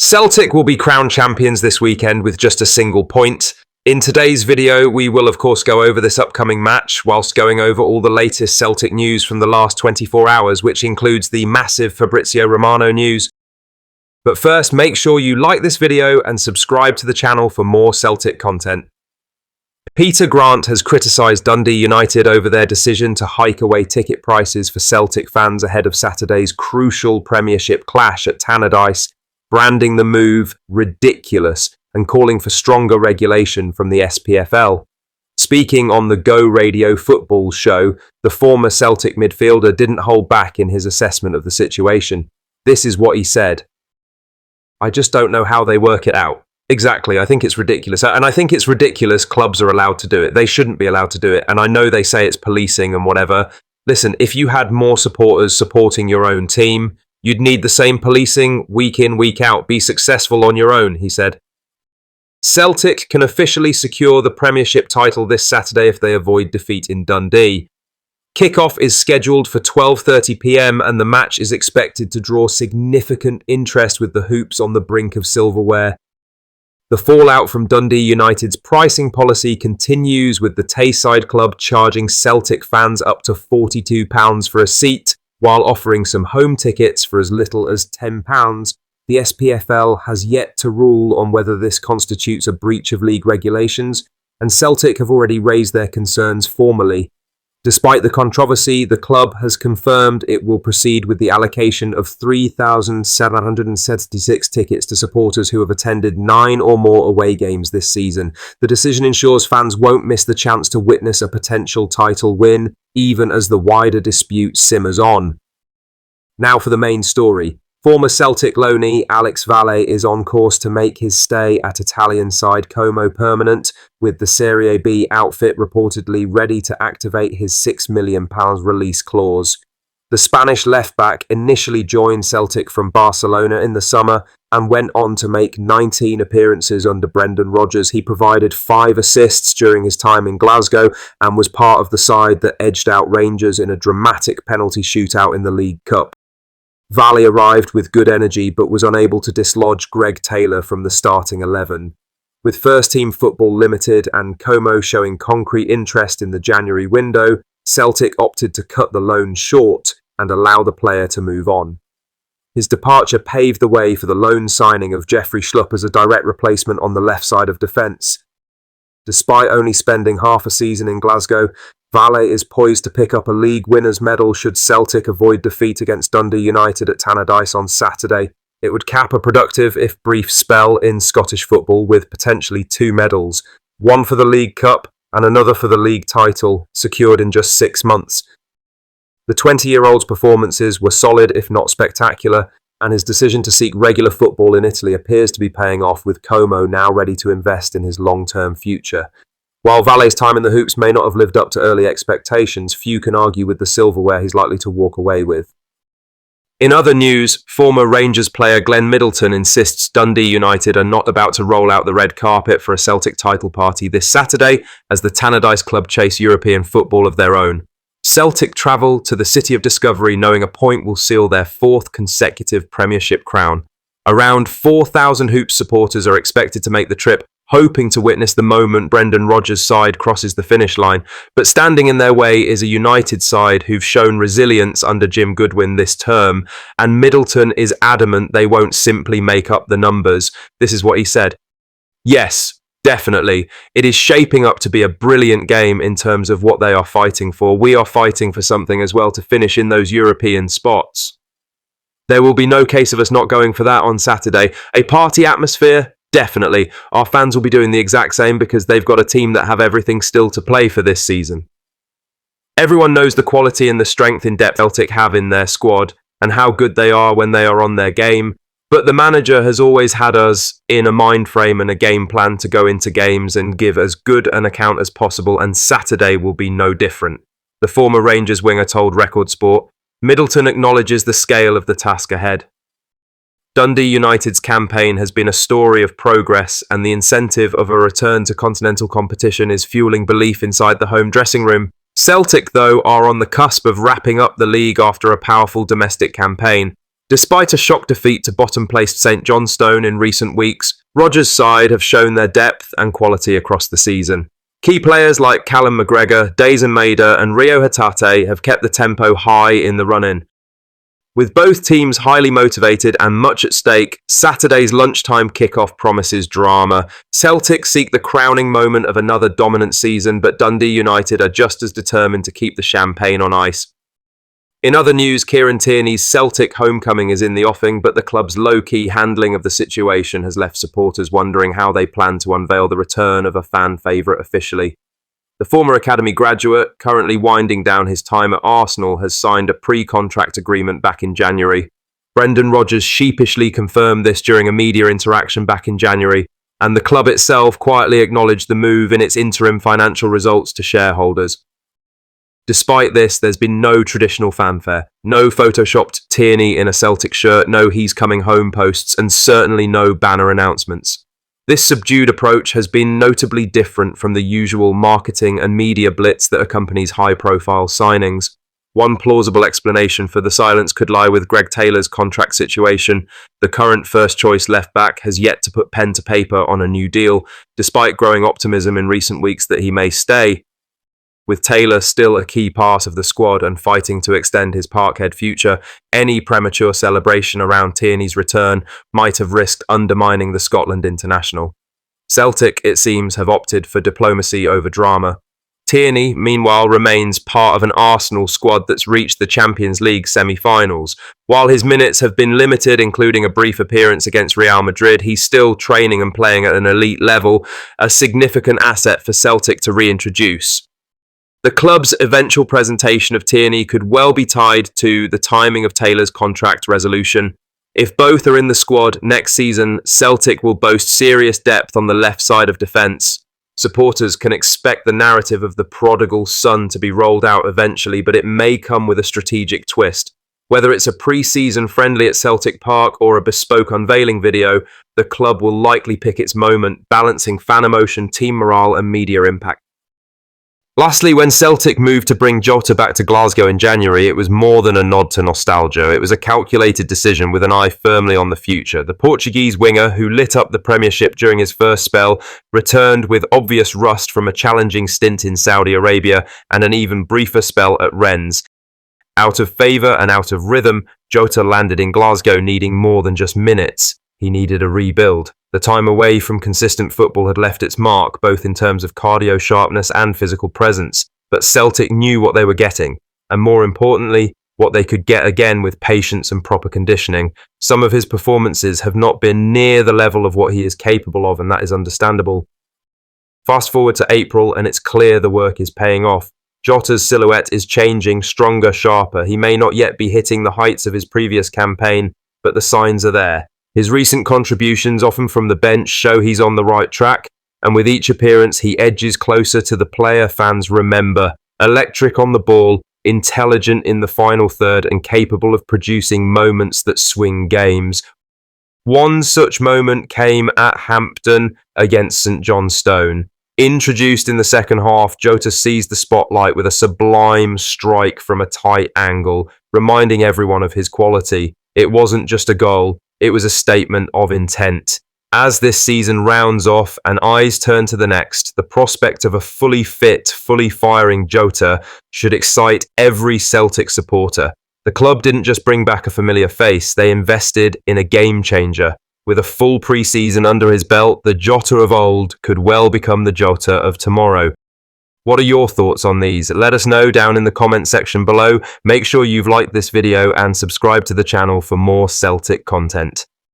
Celtic will be crowned champions this weekend with just a single point. In today's video, we will of course go over this upcoming match whilst going over all the latest Celtic news from the last 24 hours, which includes the massive Fabrizio Romano news. But first, make sure you like this video and subscribe to the channel for more Celtic content. Peter Grant has criticised Dundee United over their decision to hike away ticket prices for Celtic fans ahead of Saturday's crucial Premiership clash at Tannadice, branding the move ridiculous and calling for stronger regulation from the SPFL. Speaking on the Go Radio football show, the former Celtic midfielder didn't hold back in his assessment of the situation. This is what he said. "I just don't know how they work it out. Exactly, I think it's ridiculous. And I think it's ridiculous clubs are allowed to do it. They shouldn't be allowed to do it. And I know they say it's policing and whatever. Listen, if you had more supporters supporting your own team, you'd need the same policing week in, week out. Be successful on your own," he said. Celtic can officially secure the Premiership title this Saturday if they avoid defeat in Dundee. Kickoff is scheduled for 12:30 p.m. and the match is expected to draw significant interest with the Hoops on the brink of silverware. The fallout from Dundee United's pricing policy continues, with the Tayside club charging Celtic fans up to £42 for a seat, while offering some home tickets for as little as £10. The SPFL has yet to rule on whether this constitutes a breach of league regulations, and Celtic have already raised their concerns formally. Despite the controversy, the club has confirmed it will proceed with the allocation of 3,776 tickets to supporters who have attended 9 or more away games this season. The decision ensures fans won't miss the chance to witness a potential title win, even as the wider dispute simmers on. Now for the main story. Former Celtic loanee Alex Valle is on course to make his stay at Italian side Como permanent, with the Serie B outfit reportedly ready to activate his £6 million release clause. The Spanish left-back initially joined Celtic from Barcelona in the summer and went on to make 19 appearances under Brendan Rodgers. He provided 5 assists during his time in Glasgow and was part of the side that edged out Rangers in a dramatic penalty shootout in the League Cup. Valle arrived with good energy but was unable to dislodge Greg Taylor from the starting 11. With first-team football limited and Como showing concrete interest in the January window, Celtic opted to cut the loan short and allow the player to move on. His departure paved the way for the loan signing of Jeffrey Schlupp as a direct replacement on the left side of defence. Despite only spending half a season in Glasgow, Valle is poised to pick up a league winners' medal should Celtic avoid defeat against Dundee United at Tannadice on Saturday. It would cap a productive, if brief, spell in Scottish football with potentially 2 medals, one for the League Cup and another for the league title, secured in just 6 months. The 20-year-old's performances were solid, if not spectacular, and his decision to seek regular football in Italy appears to be paying off, with Como now ready to invest in his long-term future. While Valle's time in the Hoops may not have lived up to early expectations, few can argue with the silverware he's likely to walk away with. In other news, former Rangers player Glenn Middleton insists Dundee United are not about to roll out the red carpet for a Celtic title party this Saturday as the Tannadice club chase European football of their own. Celtic travel to the City of Discovery knowing a point will seal their 4th consecutive Premiership crown. Around 4,000 Hoops supporters are expected to make the trip, hoping to witness the moment Brendan Rodgers' side crosses the finish line, but standing in their way is a United side who've shown resilience under Jim Goodwin this term, and Middleton is adamant they won't simply make up the numbers. This is what he said. "Yes, definitely. It is shaping up to be a brilliant game in terms of what they are fighting for. We are fighting for something as well to finish in those European spots. There will be no case of us not going for that on Saturday. A party atmosphere? Definitely. Our fans will be doing the exact same because they've got a team that have everything still to play for this season." Everyone knows the quality and the strength in depth Celtic have in their squad and how good they are when they are on their game, but the manager has always had us in a mind frame and a game plan to go into games and give as good an account as possible, and Saturday will be no different. The former Rangers winger told Record Sport. Middleton acknowledges the scale of the task ahead. Dundee United's campaign has been a story of progress, and the incentive of a return to continental competition is fueling belief inside the home dressing room. Celtic, though, are on the cusp of wrapping up the league after a powerful domestic campaign. Despite a shock defeat to bottom-placed St Johnstone in recent weeks, Rodgers' side have shown their depth and quality across the season. Key players like Callum McGregor, Dazen Maeda and Rio Hatate have kept the tempo high in the run-in. With both teams highly motivated and much at stake, Saturday's lunchtime kickoff promises drama. Celtic seek the crowning moment of another dominant season, but Dundee United are just as determined to keep the champagne on ice. In other news, Kieran Tierney's Celtic homecoming is in the offing, but the club's low-key handling of the situation has left supporters wondering how they plan to unveil the return of a fan favourite officially. The former academy graduate, currently winding down his time at Arsenal, has signed a pre-contract agreement back in January. Brendan Rodgers sheepishly confirmed this during a media interaction back in January, and the club itself quietly acknowledged the move in its interim financial results to shareholders. Despite this, there's been no traditional fanfare, no photoshopped Tierney in a Celtic shirt, no he's coming home posts, and certainly no banner announcements. This subdued approach has been notably different from the usual marketing and media blitz that accompanies high-profile signings. One plausible explanation for the silence could lie with Greg Taylor's contract situation. The current first-choice left-back has yet to put pen to paper on a new deal, despite growing optimism in recent weeks that he may stay. With Taylor still a key part of the squad and fighting to extend his Parkhead future, any premature celebration around Tierney's return might have risked undermining the Scotland international. Celtic, it seems, have opted for diplomacy over drama. Tierney, meanwhile, remains part of an Arsenal squad that's reached the Champions League semi-finals. While his minutes have been limited, including a brief appearance against Real Madrid, he's still training and playing at an elite level, a significant asset for Celtic to reintroduce. The club's eventual presentation of Tierney could well be tied to the timing of Taylor's contract resolution. If both are in the squad next season, Celtic will boast serious depth on the left side of defence. Supporters can expect the narrative of the prodigal son to be rolled out eventually, but it may come with a strategic twist. Whether it's a pre-season friendly at Celtic Park or a bespoke unveiling video, the club will likely pick its moment, balancing fan emotion, team morale and media impact. Lastly, when Celtic moved to bring Jota back to Glasgow in January, it was more than a nod to nostalgia. It was a calculated decision with an eye firmly on the future. The Portuguese winger, who lit up the Premiership during his first spell, returned with obvious rust from a challenging stint in Saudi Arabia and an even briefer spell at Rennes. Out of favour and out of rhythm, Jota landed in Glasgow needing more than just minutes. He needed a rebuild. The time away from consistent football had left its mark, both in terms of cardio sharpness and physical presence, but Celtic knew what they were getting, and more importantly, what they could get again with patience and proper conditioning. Some of his performances have not been near the level of what he is capable of, and that is understandable. Fast forward to April, and it's clear the work is paying off. Jota's silhouette is changing, stronger, sharper. He may not yet be hitting the heights of his previous campaign, but the signs are there. His recent contributions, often from the bench, show he's on the right track, and with each appearance he edges closer to the player fans remember. Electric on the ball, intelligent in the final third, and capable of producing moments that swing games. One such moment came at Hampden against St Johnstone. Introduced in the second half, Jota seized the spotlight with a sublime strike from a tight angle, reminding everyone of his quality. It wasn't just a goal. It was a statement of intent. As this season rounds off and eyes turn to the next, the prospect of a fully fit, fully firing Jota should excite every Celtic supporter. The club didn't just bring back a familiar face, they invested in a game changer. With a full pre-season under his belt, the Jota of old could well become the Jota of tomorrow. What are your thoughts on these? Let us know down in the comment section below. Make sure you've liked this video and subscribe to the channel for more Celtic content.